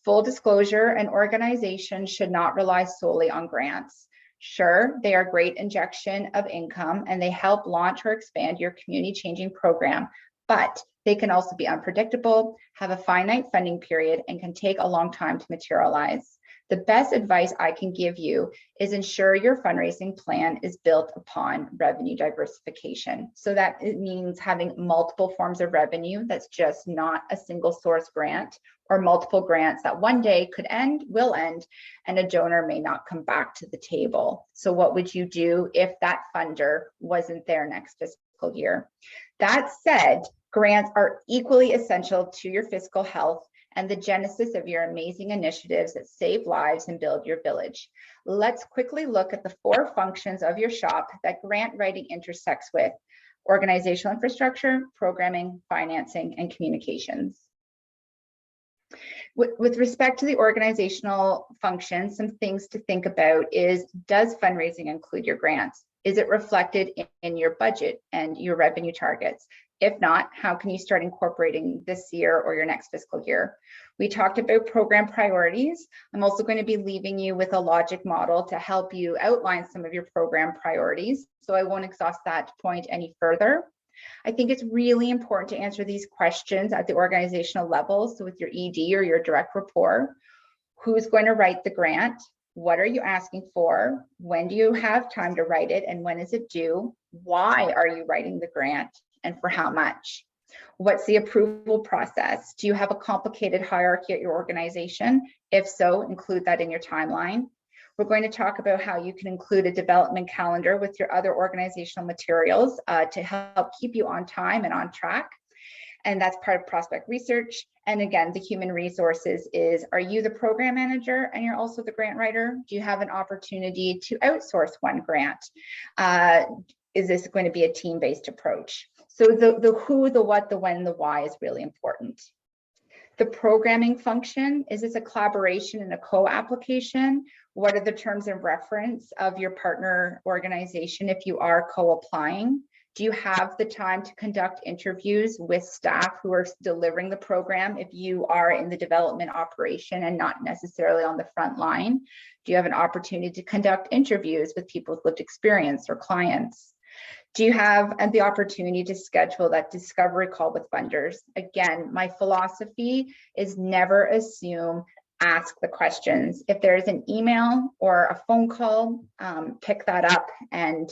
A: Full disclosure, an organization should not rely solely on grants. Sure, they are a great injection of income and they help launch or expand your community changing program, but they can also be unpredictable, have a finite funding period, and can take a long time to materialize. The best advice I can give you is ensure your fundraising plan is built upon revenue diversification. So that it means having multiple forms of revenue that's just not a single source grant, or multiple grants that one day could end, will end, and a donor may not come back to the table. So what would you do if that funder wasn't there next fiscal year? That said, grants are equally essential to your fiscal health and the genesis of your amazing initiatives that save lives and build your village. Let's quickly look at the 4 functions of your shop that grant writing intersects with: organizational infrastructure, programming, financing, and communications. With respect to the organizational function, some things to think about is, does fundraising include your grants? Is it reflected in your budget and your revenue targets? If not, how can you start incorporating this year or your next fiscal year? We talked about program priorities. I'm also going to be leaving you with a logic model to help you outline some of your program priorities. So I won't exhaust that point any further. I think it's really important to answer these questions at the organizational level. So with your ED or your direct report, who's going to write the grant? What are you asking for? When do you have time to write it? And when is it due? Why are you writing the grant? And for how much? What's the approval process? Do you have a complicated hierarchy at your organization? If so, include that in your timeline. We're going to talk about how you can include a development calendar with your other organizational materials to help keep you on time and on track. And that's part of prospect research. And again, the human resources is, are you the program manager and you're also the grant writer? Do you have an opportunity to outsource one grant? Is this going to be a team-based approach? So the who, the what, the when, the why is really important. The programming function, is this a collaboration and a co-application? What are the terms of reference of your partner organization if you are co-applying? Do you have the time to conduct interviews with staff who are delivering the program if you are in the development operation and not necessarily on the front line? Do you have an opportunity to conduct interviews with people with lived experience or clients? Do you have the opportunity to schedule that discovery call with funders? Again, my philosophy is never assume, ask the questions. If there's an email or a phone call, pick that up and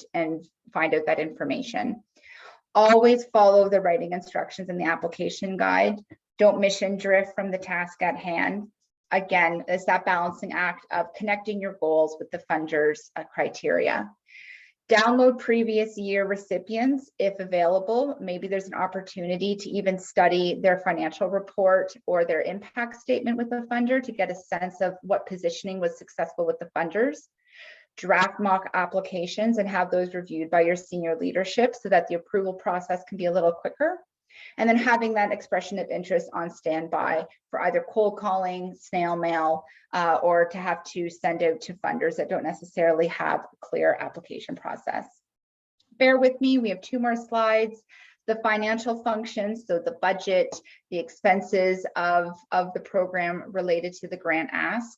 A: find out that information. Always follow the writing instructions in the application guide. Don't mission drift from the task at hand. Again, it's that balancing act of connecting your goals with the funders' criteria. Download previous year recipients if available. Maybe there's an opportunity to even study their financial report or their impact statement with the funder to get a sense of what positioning was successful with the funders. Draft mock applications and have those reviewed by your senior leadership so that the approval process can be a little quicker. And then having that expression of interest on standby for either cold calling, snail mail, or to have to send out to funders that don't necessarily have a clear application process. Bear with me, we have 2 more slides. The financial functions, so the budget, the expenses of the program related to the grant ask.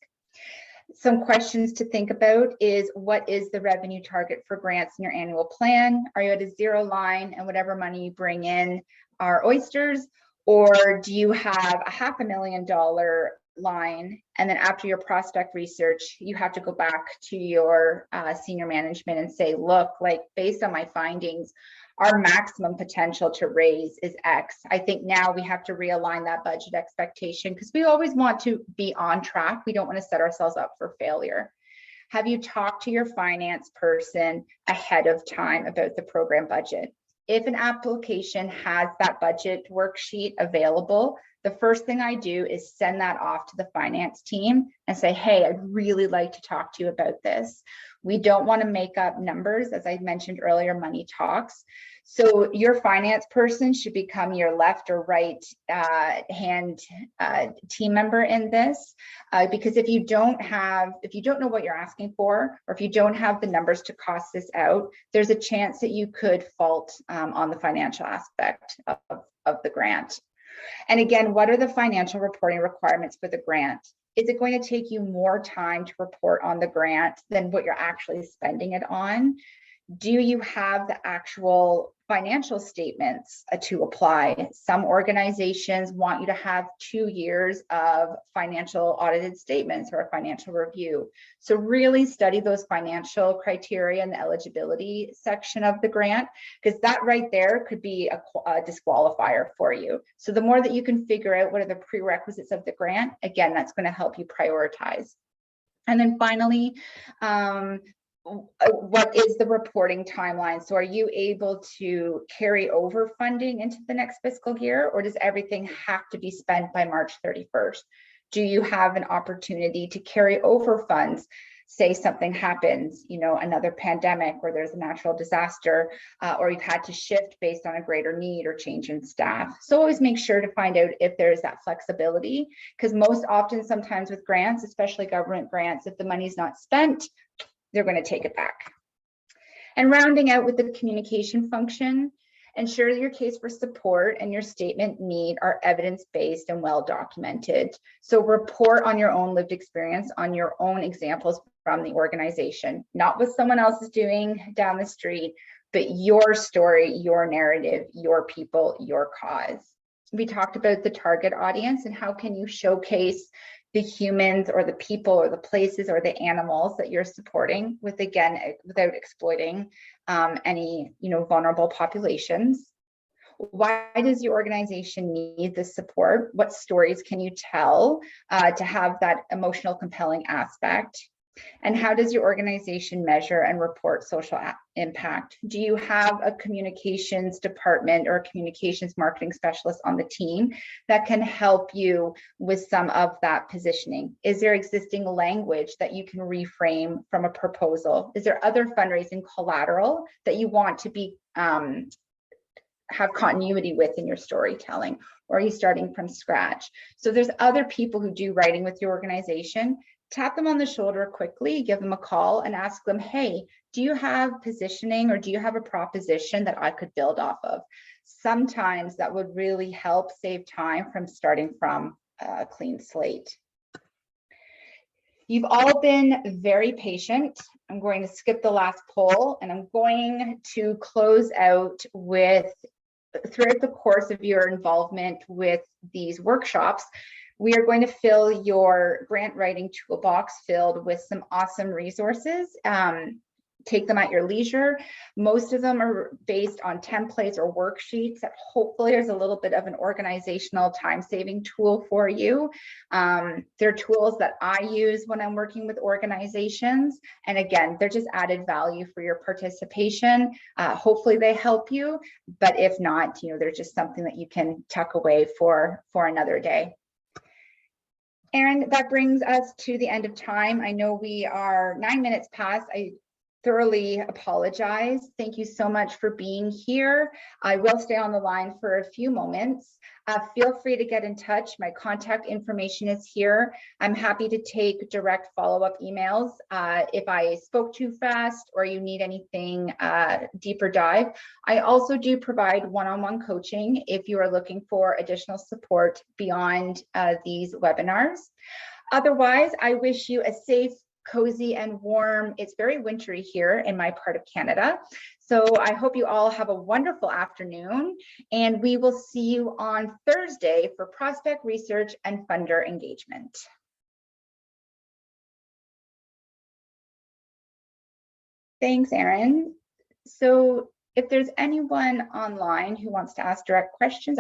A: Some questions to think about is, what is the revenue target for grants in your annual plan? Are you at a 0 line and whatever money you bring in are oysters? Or do you have a $500,000 line, and then after your prospect research, you have to go back to your senior management and say, look, like based on my findings, our maximum potential to raise is X. I think now we have to realign that budget expectation because we always want to be on track. We don't want to set ourselves up for failure. Have you talked to your finance person ahead of time about the program budget? If an application has that budget worksheet available, the first thing I do is send that off to the finance team and say, hey, I'd really like to talk to you about this. We don't want to make up numbers. As I mentioned earlier, money talks. So your finance person should become your left or right hand team member in this, because if you don't know what you're asking for, or if you don't have the numbers to cost this out, there's a chance that you could fault on the financial aspect of the grant. And again, what are the financial reporting requirements for the grant? Is it going to take you more time to report on the grant than what you're actually spending it on? Do you have the actual financial statements to apply? Some organizations want you to have 2 years of financial audited statements or a financial review. So really study those financial criteria in the eligibility section of the grant, because that right there could be a disqualifier for you. So the more that you can figure out what are the prerequisites of the grant, again, that's going to help you prioritize. And then finally, what is the reporting timeline? So are you able to carry over funding into the next fiscal year, or does everything have to be spent by March 31st? Do you have an opportunity to carry over funds? Say something happens, another pandemic, or there's a natural disaster, or you've had to shift based on a greater need or change in staff. So always make sure to find out if there's that flexibility, because most often, sometimes with grants, especially government grants, if the money's not spent, they're going to take it back. And rounding out with the communication function, ensure your case for support and your statement need are evidence-based and well documented. So report on your own lived experience, on your own examples from the organization, not what someone else is doing down the street, but your story, your narrative, your people, your cause. We talked about the target audience and how can you showcase the humans or the people or the places or the animals that you're supporting with, again, without exploiting any vulnerable populations. Why does your organization need this support? What stories can you tell to have that emotional compelling aspect? And how does your organization measure and report social impact? Do you have a communications department or a communications marketing specialist on the team that can help you with some of that positioning? Is there existing language that you can reframe from a proposal? Is there other fundraising collateral that you want to be have continuity with in your storytelling? Or are you starting from scratch? So there's other people who do writing with your organization. Tap them on the shoulder quickly, give them a call and ask them, hey, do you have positioning or do you have a proposition that I could build off of? Sometimes that would really help save time from starting from a clean slate. You've all been very patient. I'm going to skip the last poll and I'm going to close out with, throughout the course of your involvement with these workshops, we are going to fill your grant writing toolbox filled with some awesome resources. Take them at your leisure. Most of them are based on templates or worksheets that hopefully there's a little bit of an organizational time-saving tool for you. They're tools that I use when I'm working with organizations. And again, they're just added value for your participation. Hopefully they help you, but if not, they're just something that you can tuck away for another day. And that brings us to the end of time. I know we are 9 minutes past. I thoroughly apologize. Thank you so much for being here. I will stay on the line for a few moments. Feel free to get in touch. My contact information is here. I'm happy to take direct follow-up emails. If I spoke too fast or you need anything deeper dive. I also do provide one-on-one coaching if you are looking for additional support beyond these webinars. Otherwise, I wish you a safe, cozy and warm. It's very wintry here in my part of Canada. So I hope you all have a wonderful afternoon and we will see you on Thursday for prospect research and funder engagement. Thanks, Erin. So if there's anyone online who wants to ask direct questions,